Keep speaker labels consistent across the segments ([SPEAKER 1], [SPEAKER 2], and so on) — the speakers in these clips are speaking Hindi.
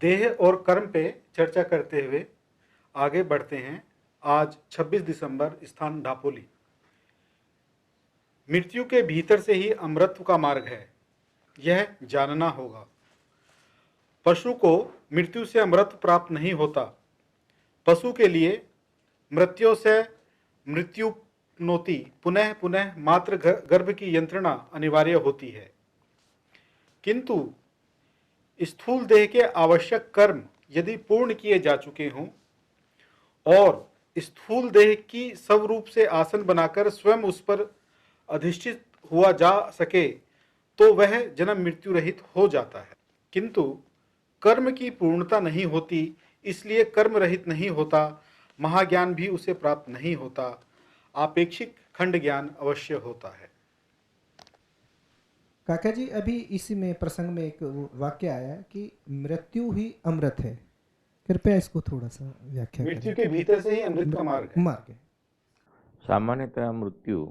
[SPEAKER 1] देह और कर्म पे चर्चा करते हुए आगे बढ़ते हैं। आज 26 दिसंबर, स्थान ढापोली। मृत्यु के भीतर से ही अमृत का मार्ग है, यह जानना होगा। पशु को मृत्यु से अमृत प्राप्त नहीं होता। पशु के लिए मृत्यु से मृत्युपनोति पुनः पुनः मात्र गर्भ की यंत्रणा अनिवार्य होती है। किंतु स्थूल देह के आवश्यक कर्म यदि पूर्ण किए जा चुके हों और स्थूल देह की स्वरूप से आसन बनाकर स्वयं उस पर अधिष्ठित हुआ जा सके तो वह जन्म मृत्यु रहित हो जाता है। किंतु कर्म की पूर्णता नहीं होती, इसलिए कर्म रहित नहीं होता। महाज्ञान भी उसे प्राप्त नहीं होता। आपेक्षिक खंड ज्ञान अवश्य होता है।
[SPEAKER 2] काका जी, अभी इसी में प्रसंग में एक वाक्य आया कि मृत्यु ही अमृत है। कृपया इसको थोड़ा सा व्याख्या करें।
[SPEAKER 1] मृत्यु के भीतर से ही अमृत का मार्ग है।
[SPEAKER 3] सामान्यतः मृत्यु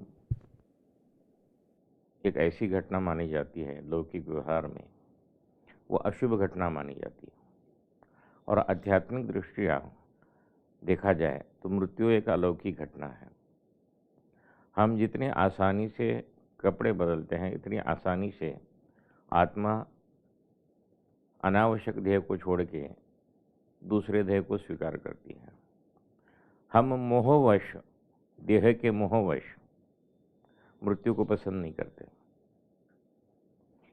[SPEAKER 3] एक ऐसी घटना मानी जाती है लौकिक व्यवहार में, वो अशुभ घटना मानी जाती है। और आध्यात्मिक दृष्टिया देखा जाए तो मृत्यु एक अलौकिक घटना है। हम जितने आसानी से कपड़े बदलते हैं, इतनी आसानी से आत्मा अनावश्यक देह को छोड़ के दूसरे देह को स्वीकार करती है। हम मोहवश, देह के मोहवश मृत्यु को पसंद नहीं करते।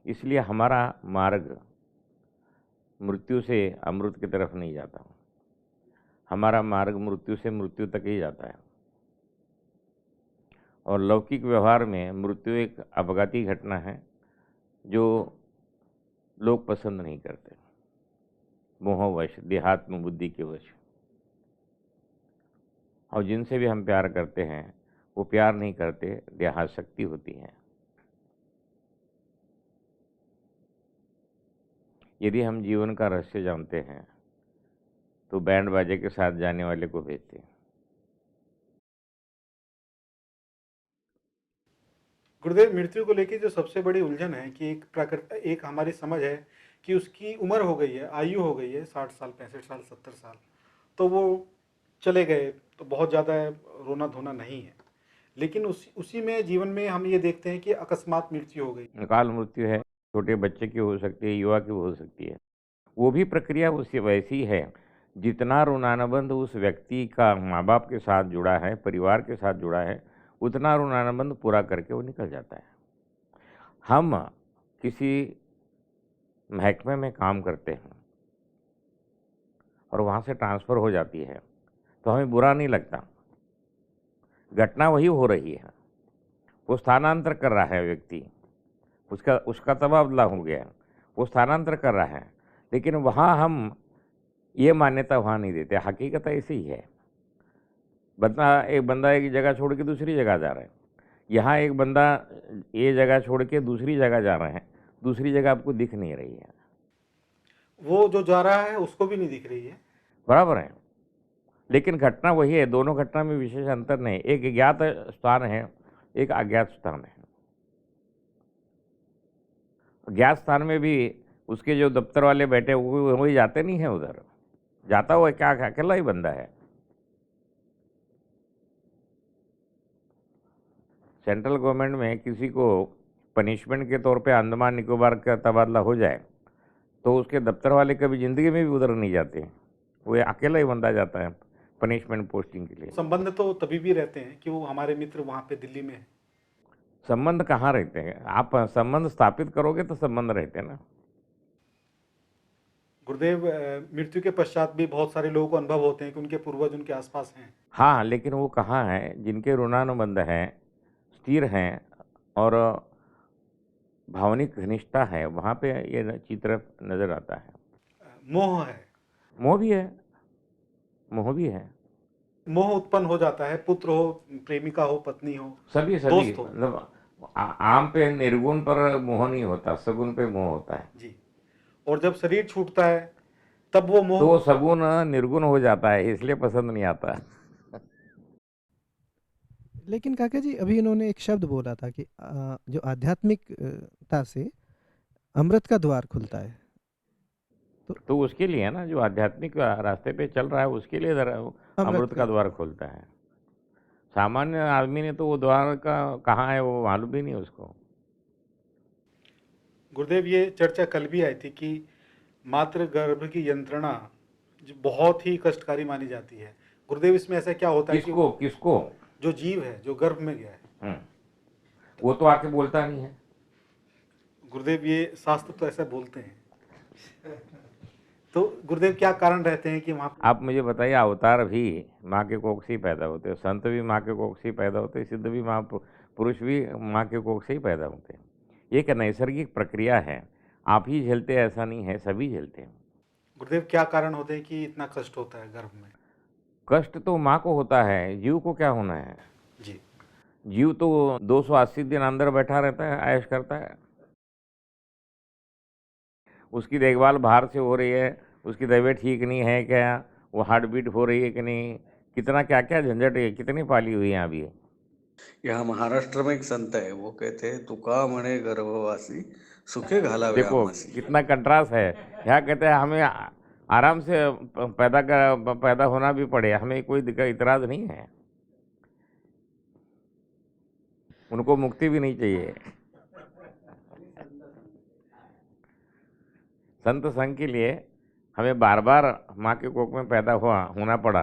[SPEAKER 3] इसलिए हमारा मार्ग मृत्यु से अमृत की तरफ नहीं जाता। हमारा मार्ग मृत्यु से मृत्यु तक ही जाता है। और लौकिक व्यवहार में मृत्यु एक अपघाती घटना है जो लोग पसंद नहीं करते, मोहवश, देहात्म बुद्धि के वश। और जिनसे भी हम प्यार करते हैं वो प्यार नहीं करते, देहासक्ति होती है। यदि हम जीवन का रहस्य जानते हैं तो बैंड बाजे के साथ जाने वाले को भेजते हैं।
[SPEAKER 1] गुरुदेव, मृत्यु को लेकर जो सबसे बड़ी उलझन है कि एक हमारी समझ है कि उसकी उम्र हो गई है, आयु हो गई है 60 साल, 65 साल, 70 साल, तो वो चले गए, तो बहुत ज़्यादा रोना धोना नहीं है। लेकिन उसी में जीवन में हम ये देखते हैं कि अकस्मात मृत्यु हो गई।
[SPEAKER 3] अकाल मृत्यु है, छोटे बच्चे की हो सकती है, युवा की हो सकती है। वो भी प्रक्रिया उससे वैसी है। जितना ऋणानुबंध उस व्यक्ति का माँ बाप के साथ जुड़ा है, परिवार के साथ जुड़ा है, उतना ऋणानुबंध पूरा करके वो निकल जाता है। हम किसी महकमे में काम करते हैं और वहाँ से ट्रांसफ़र हो जाती है तो हमें बुरा नहीं लगता। घटना वही हो रही है, वो स्थानांतर कर रहा है व्यक्ति, उसका तबादला हो गया, वो स्थानांतर कर रहा है। लेकिन वहाँ हम ये मान्यता वहाँ नहीं देते। हकीकत ऐसी ही है। एक बंदा एक जगह छोड़ के दूसरी जगह जा रहा है। यहाँ एक बंदा ये जगह छोड़ के दूसरी जगह जा रहा है, दूसरी जगह आपको दिख नहीं रही है।
[SPEAKER 1] वो जो जा रहा है उसको भी नहीं दिख रही है।
[SPEAKER 3] बराबर है, लेकिन घटना वही है। दोनों घटना में विशेष अंतर नहीं। एक ज्ञात स्थान है, एक अज्ञात स्थान है। ज्ञात स्थान में भी उसके जो दफ्तर वाले बैठे हुए वही जाते नहीं है उधर। जाता हुआ क्या अकेला ही बंदा है। सेंट्रल गवर्नमेंट में किसी को पनिशमेंट के तौर पे अंडमान निकोबार का तबादला हो जाए तो उसके दफ्तर वाले कभी ज़िंदगी में भी उधर नहीं जाते। वो अकेला ही बंदा जाता है पनिशमेंट पोस्टिंग के लिए।
[SPEAKER 1] संबंध तो तभी भी रहते हैं कि वो हमारे मित्र वहाँ पे दिल्ली में है।
[SPEAKER 3] संबंध कहाँ रहते हैं? आप संबंध स्थापित करोगे तो संबंध रहते हैं ना।
[SPEAKER 1] गुरुदेव, मृत्यु के पश्चात भी बहुत सारे लोगों को अनुभव होते हैं कि उनके पूर्वज उनके आसपास हैं।
[SPEAKER 3] हाँ, लेकिन वो कहाँ हैं? जिनके ऋणानुबंध हैं, स्थिर हैं और भावनिक घनिष्ठता है, वहाँ पे ये चित्र नजर आता है।
[SPEAKER 1] मोह है।
[SPEAKER 3] मोह भी है, मोह भी है।
[SPEAKER 1] मोह उत्पन्न हो जाता है, पुत्र हो, प्रेमिका हो, पत्नी हो,
[SPEAKER 3] सभी
[SPEAKER 1] दोस्त हो।
[SPEAKER 3] मतलब आम पे निर्गुण पर मोह नहीं होता, सगुण पे मोह होता है
[SPEAKER 1] जी। और जब शरीर छूटता है तब वो मोह,
[SPEAKER 3] तो सगुण निर्गुण हो जाता है, इसलिए पसंद नहीं आता।
[SPEAKER 2] लेकिन काका जी अभी इन्होंने एक शब्द बोला था कि जो आध्यात्मिकता से अमृत का द्वार खुलता है।
[SPEAKER 3] तो उसके लिए ना, जो आध्यात्मिक रास्ते पे चल रहा है उसके लिए
[SPEAKER 2] अमृत
[SPEAKER 3] अमृत का द्वार खुलता है। सामान्य आदमी ने तो वो द्वार का कहाँ है वो मालूम भी नहीं उसको।
[SPEAKER 1] गुरुदेव, ये चर्चा कल भी आई थी कि मातृ गर्भ की यंत्रणा जो बहुत ही कष्टकारी मानी जाती है। गुरुदेव, इसमें ऐसा क्या होता है कि
[SPEAKER 3] किसको किसको?
[SPEAKER 1] जो जीव है, जो गर्भ में गया है,
[SPEAKER 3] वो तो आके बोलता नहीं है।
[SPEAKER 1] गुरुदेव ये शास्त्र तो ऐसा बोलते हैं। तो गुरुदेव क्या कारण रहते हैं कि वहाँ
[SPEAKER 3] आप मुझे बताइए, अवतार भी माँ के कोख से ही पैदा होते हैं, संत भी माँ के कोख से ही पैदा होते हैं, सिद्ध भी माँ, पुरुष भी माँ के कोख से ही पैदा होते हैं। ये एक नैसर्गिक प्रक्रिया है। आप ही झेलते हैं ऐसा नहीं है, सभी झेलते हैं।
[SPEAKER 1] गुरुदेव क्या कारण होते हैं कि इतना कष्ट होता है गर्भ में?
[SPEAKER 3] कष्ट तो माँ को होता है, जीव को क्या होना है?
[SPEAKER 1] जी।
[SPEAKER 3] जीव तो 280 दिन अंदर बैठा रहता है, ऐश करता है। उसकी देखभाल बाहर से हो रही है, उसकी तबीयत ठीक नहीं है क्या, वो हार्ट बीट हो रही है कि नहीं, कितना क्या क्या झंझट है, कितनी पाली हुई है यहाँ भी।
[SPEAKER 4] यहाँ महाराष्ट्र में एक संत है, वो कहते हैं तुका म्हणे गर्भवासी सुखे घालावे
[SPEAKER 3] देखो
[SPEAKER 4] आमासी।
[SPEAKER 3] कितना कंट्रास्ट है। यहाँ कहते हैं हमें आराम से पैदा होना भी पड़े, हमें कोई दिक्कत इतराज नहीं है, उनको मुक्ति भी नहीं चाहिए। संत संघ के लिए हमें बार बार माँ के कोख में पैदा होना पड़ा,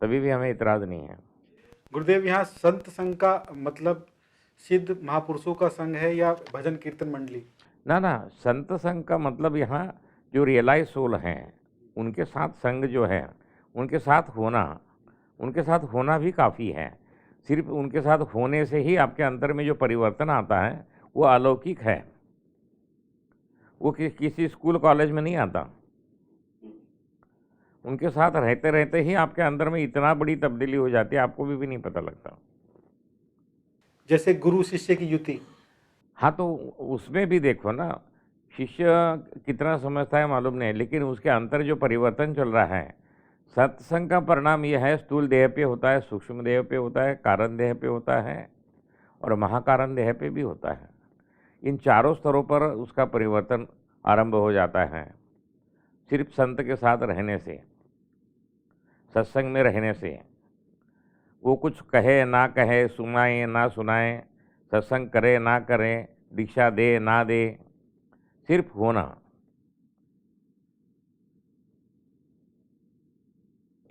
[SPEAKER 3] तभी भी हमें इतराज नहीं है।
[SPEAKER 1] गुरुदेव, यहाँ संत संघ का मतलब सिद्ध महापुरुषों का संघ है या भजन कीर्तन मंडली?
[SPEAKER 3] ना, संत संघ का मतलब यहाँ जो रियलाइज सोल हैं उनके साथ संग जो है, उनके साथ होना भी काफ़ी है। सिर्फ उनके साथ होने से ही आपके अंदर में जो परिवर्तन आता है वो अलौकिक है, वो किसी स्कूल कॉलेज में नहीं आता। उनके साथ रहते रहते ही आपके अंदर में इतना बड़ी तब्दीली हो जाती है, आपको भी नहीं पता लगता।
[SPEAKER 1] जैसे गुरु शिष्य की युति।
[SPEAKER 3] हाँ, तो उसमें भी देखो ना, शिष्य कितना समझता है मालूम नहीं, लेकिन उसके अंतर जो परिवर्तन चल रहा है, सत्संग का परिणाम यह है, स्थूल देह पे होता है, सूक्ष्म देह पे होता है, कारण देह पे होता है और महाकारण देह पे भी होता है। इन चारों स्तरों पर उसका परिवर्तन आरंभ हो जाता है सिर्फ संत के साथ रहने से, सत्संग में रहने से। वो कुछ कहे ना कहे, सुनाए ना सुनाए, सत्संग करे ना करे, दीक्षा दे ना दे, सिर्फ होना।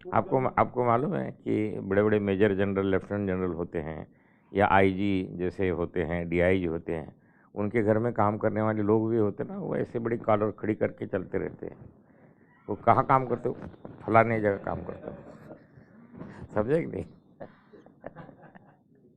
[SPEAKER 3] आपको मालूम है कि बड़े बड़े मेजर जनरल, लेफ्टिनेंट जनरल होते हैं या आईजी जैसे होते हैं, डीआईजी होते हैं, उनके घर में काम करने वाले लोग भी होते हैं ना, वो ऐसे बड़ी कॉलर खड़ी करके चलते रहते हैं। वो कहाँ काम करते हो? फलाने जगह काम करते हो। समझे कि नहीं?